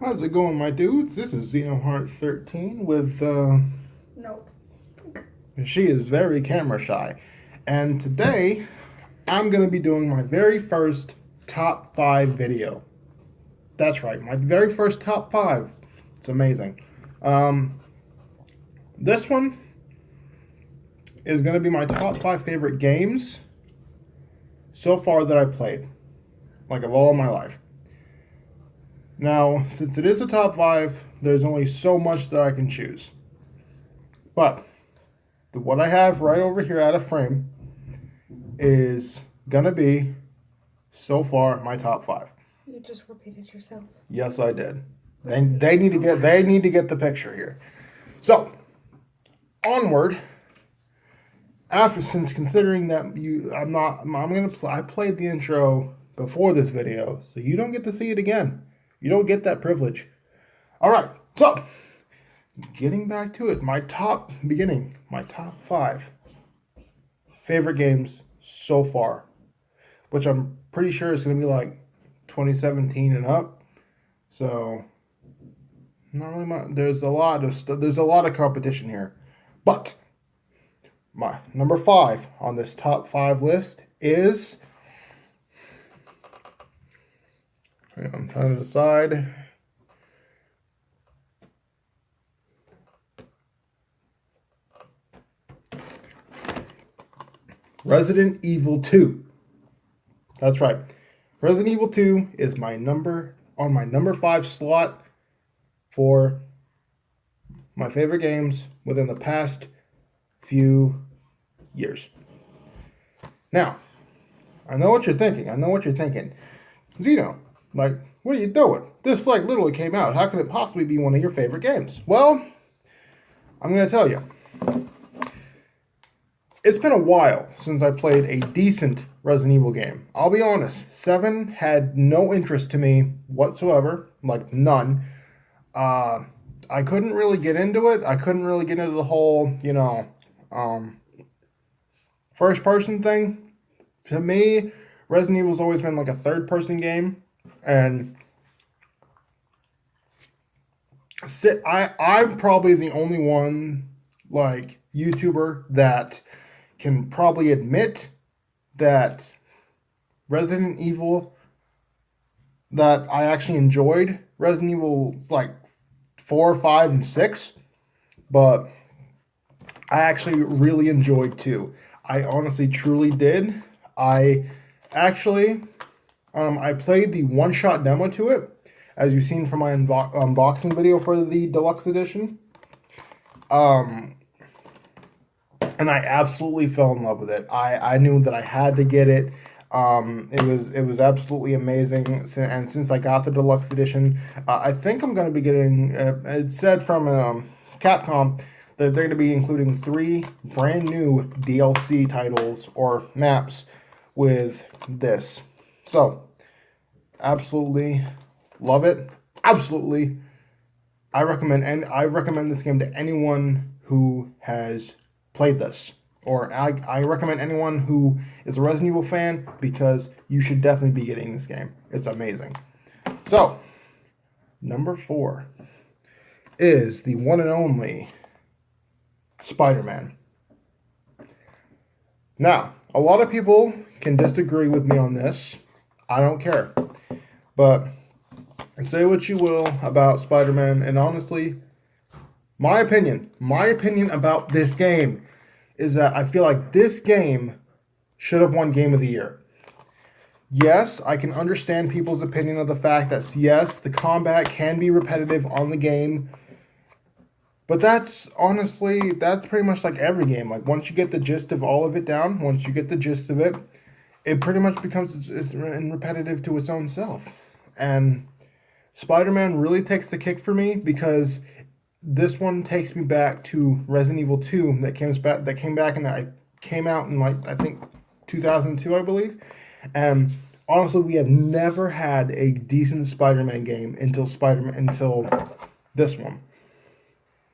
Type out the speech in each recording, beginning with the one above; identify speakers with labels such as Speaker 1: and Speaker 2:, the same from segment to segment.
Speaker 1: How's it going, my dudes? This is Xeno 13 with,
Speaker 2: No.
Speaker 1: she is very camera shy. And today, I'm going to be doing my very first top 5 video. That's right, my very first top 5. It's amazing. Um, this one is going to be my top 5 favorite games so far that I've played. Like, of all my life. Now, since it is a top 5, there's only so much that I can choose. But what I have right over here out of frame is gonna be so far my top 5.
Speaker 2: You just repeated yourself.
Speaker 1: Yes, I did. They need to get the picture here. So onward. Since considering that I played the intro before this video, so you don't get to see it again. You don't get that privilege. All right, so getting back to it, my top 5 favorite games so far, which I'm pretty sure is going to be like 2017 and up. So not really much. There's a lot of competition here, but my number 5 on this top 5 list is. I'm trying to decide. Resident Evil 2. That's right. Resident Evil 2 is my number 5 slot for my favorite games within the past few years. Now, I know what you're thinking. Xeno, like, what are you doing? This literally came out. How can it possibly be one of your favorite games? Well, I'm going to tell you. It's been a while since I played a decent Resident Evil game. I'll be honest, 7 had no interest to me whatsoever, like none. I couldn't really get into it. I couldn't really get into the whole, first person thing. To me, Resident Evil's always been like a third person game. And I'm probably the only one, like, YouTuber that can probably admit that Resident Evil, that I actually enjoyed Resident Evil like 4, 5, and 6, but I actually really enjoyed 2. I honestly truly did. I played the one-shot demo to it, as you've seen from my unboxing video for the deluxe edition. And I absolutely fell in love with it. I knew that I had to get it. It was absolutely amazing. And since I got the deluxe edition, I think I'm going to be getting. It said from Capcom that they're going to be including 3 brand new DLC titles or maps with this. So, absolutely love it. Absolutely, I recommend this game to anyone who has played this, or I recommend anyone who is a Resident Evil fan, because you should definitely be getting this game. It's amazing. So, number 4 is the one and only Spider-Man. Now, a lot of people can disagree with me on this. I don't care. But say what you will about Spider-Man, and honestly, my opinion about this game is that I feel like this game should have won Game of the Year. Yes, I can understand people's opinion of the fact that, yes, the combat can be repetitive on the game, but that's pretty much like every game. Like, once you get the gist of all of it down, it pretty much becomes repetitive to its own self. And Spider-Man really takes the kick for me, because this one takes me back to Resident Evil 2 that came out in like, I think 2002, I believe. And honestly, we have never had a decent Spider-Man game until this one.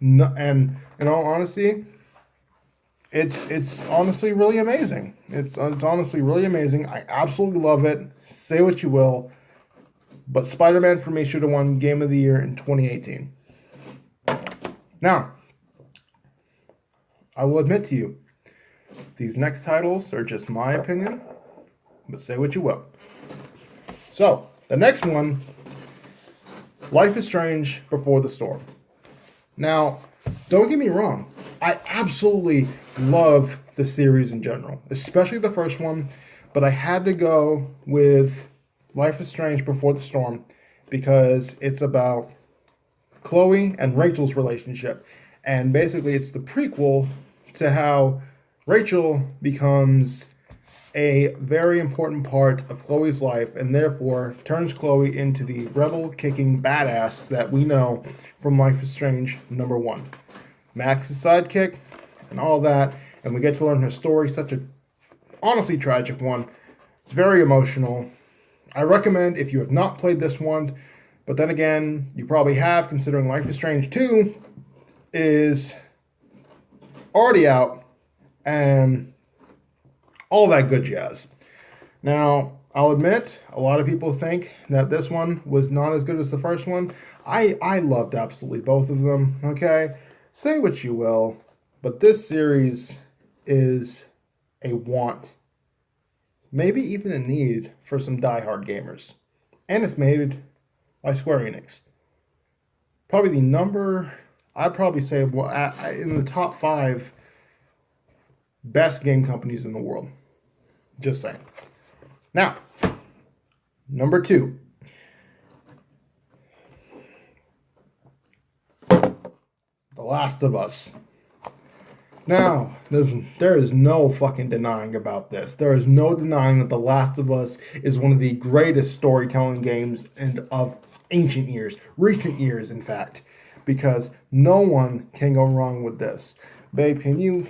Speaker 1: No, and in all honesty, it's honestly really amazing. It's honestly really amazing. I absolutely love it. Say what you will. but Spider-Man for me should have won Game of the Year in 2018. Now, I will admit to you, these next titles are just my opinion, but say what you will. So, the next one, Life is Strange Before the Storm. Now, don't get me wrong, I absolutely love the series in general, especially the first one, but I had to go with Life is Strange Before the Storm because it's about Chloe and Rachel's relationship. And basically, it's the prequel to how Rachel becomes a very important part of Chloe's life and therefore turns Chloe into the rebel-kicking badass that we know from Life is Strange #1. Max's sidekick and all that, and we get to learn her story, such a honestly tragic one. It's very emotional. I recommend if you have not played this one, but then again, you probably have, considering Life is Strange 2 is already out, and all that good jazz. Now, I'll admit, a lot of people think that this one was not as good as the first one. I loved absolutely both of them, okay? Say what you will, but this series is a want, maybe even a need for some diehard gamers. And it's made by Square Enix. Probably the number, I'd probably say in the top 5 best game companies in the world. Just saying. Now, number 2. The Last of Us. Now, there is no fucking denying about this. There is no denying that The Last of Us is one of the greatest storytelling games of ancient years, recent years, in fact, because no one can go wrong with this. Babe, can you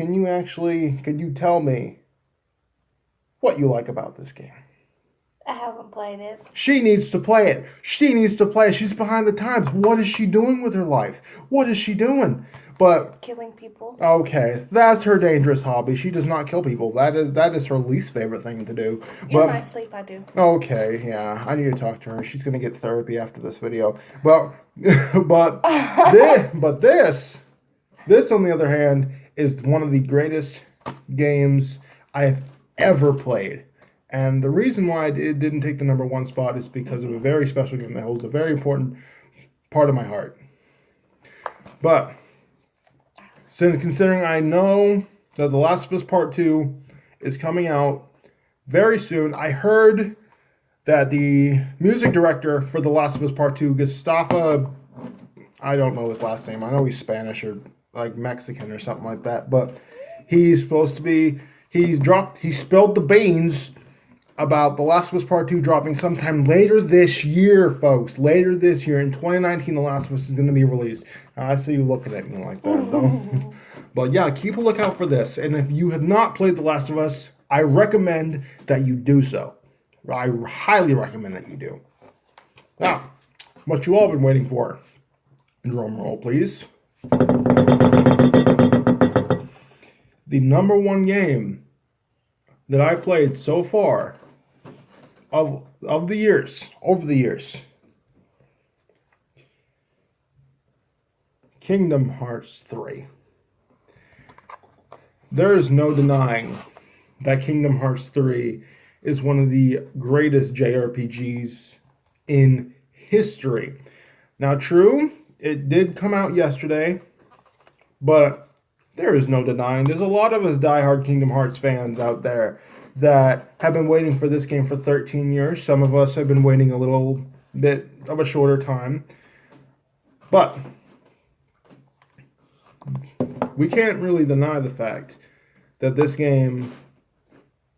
Speaker 1: tell me what you like about this game?
Speaker 2: I haven't played it.
Speaker 1: She needs to play it. She needs to play it. She's behind the times. What is she doing with her life? What is she doing? But
Speaker 2: Killing people.
Speaker 1: okay, that's her dangerous hobby. She does not kill people. That is her least favorite thing to do.
Speaker 2: In
Speaker 1: But
Speaker 2: my sleep, I do.
Speaker 1: okay, yeah, I need to talk to her. She's gonna get therapy after this video. But this on the other hand is one of the greatest games I have ever played. And the reason why it didn't take the #1 spot is because of a very special game that holds a very important part of my heart. But since considering I know that The Last of Us Part 2 is coming out very soon, I heard that the music director for The Last of Us Part 2, Gustavo, I don't know his last name. I know he's Spanish or like Mexican or something like that, but he's supposed to be, he spilled the beans about The Last of Us Part 2 dropping sometime later this year, folks. Later this year, in 2019, The Last of Us is going to be released. Now, I see you looking at me like that, though. But yeah, keep a lookout for this. And if you have not played The Last of Us, I recommend that you do so. I highly recommend that you do. Now, what you all been waiting for. Drum roll, please. The #1 game that I played so far over the years, Kingdom Hearts 3. There is no denying that Kingdom Hearts 3 is one of the greatest JRPGs in history. Now, true, it did come out yesterday, but there is no denying. There's a lot of us diehard Kingdom Hearts fans out there that have been waiting for this game for 13 years. Some of us have been waiting a little bit of a shorter time. But we can't really deny the fact that this game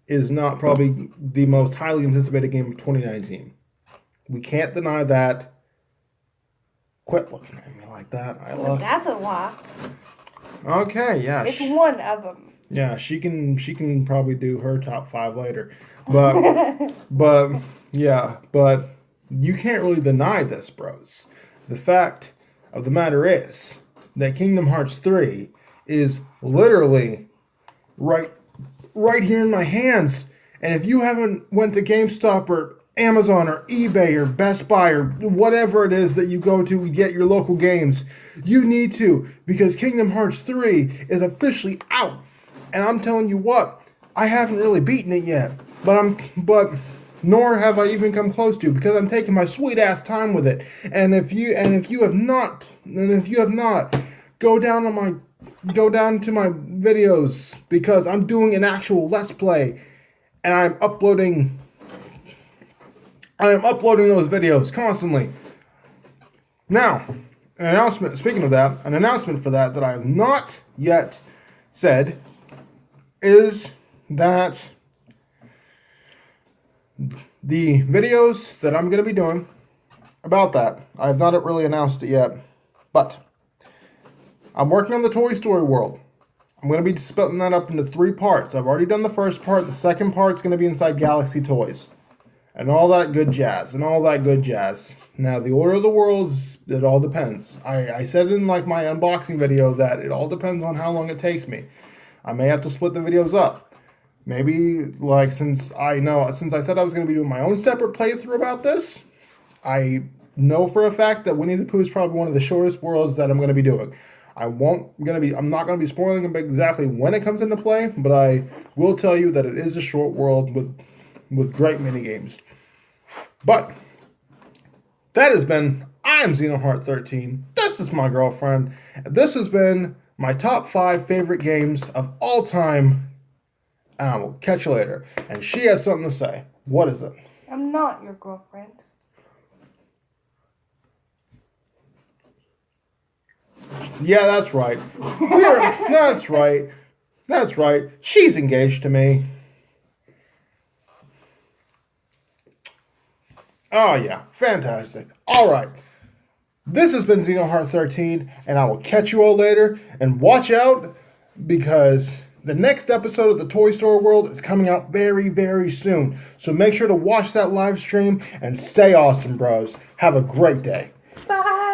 Speaker 1: is not probably the most highly anticipated game of 2019. We can't deny that. Quit looking at me like that.
Speaker 2: That's a lie.
Speaker 1: Okay, yeah.
Speaker 2: It's one of them.
Speaker 1: Yeah, she can probably do her top 5 later. But but you can't really deny this, bros. The fact of the matter is that Kingdom Hearts 3 is literally right here in my hands. And if you haven't went to GameStop or Amazon or eBay or Best Buy or whatever it is that you go to get your local games. You need to, because Kingdom Hearts 3 is officially out. And I'm telling you what, I haven't really beaten it yet. But nor have I even come close to, because I'm taking my sweet ass time with it. And if you have not, go down to my videos, because I'm doing an actual Let's Play, and I am uploading those videos constantly. Now, an announcement. Speaking of that, an announcement for that I have not yet said is that the videos that I'm going to be doing about that, I have not really announced it yet, but I'm working on the Toy Story world. I'm going to be splitting that up into 3 parts. I've already done the first part. The second part's going to be inside Galaxy Toys. And all that good jazz. Now, the order of the worlds, it all depends. I said in like my unboxing video that it all depends on how long it takes me. I may have to split the videos up. Maybe, like, since I said I was going to be doing my own separate playthrough about this, I know for a fact that Winnie the Pooh is probably one of the shortest worlds that I'm going to be doing. I'm not going to be spoiling exactly when it comes into play, but I will tell you that it is a short world with great mini games. But that has been, I'm Xenoheart 13. This is my girlfriend. And this has been my top 5 favorite games of all time. And I will catch you later. And she has something to say. What is it?
Speaker 2: I'm not your girlfriend.
Speaker 1: Yeah, that's right. That's right. She's engaged to me. Oh, yeah. Fantastic. All right. This has been Xenoheart 13, and I will catch you all later. And watch out, because the next episode of the Toy Story World is coming out very, very soon. So make sure to watch that live stream and stay awesome, bros. Have a great day.
Speaker 2: Bye.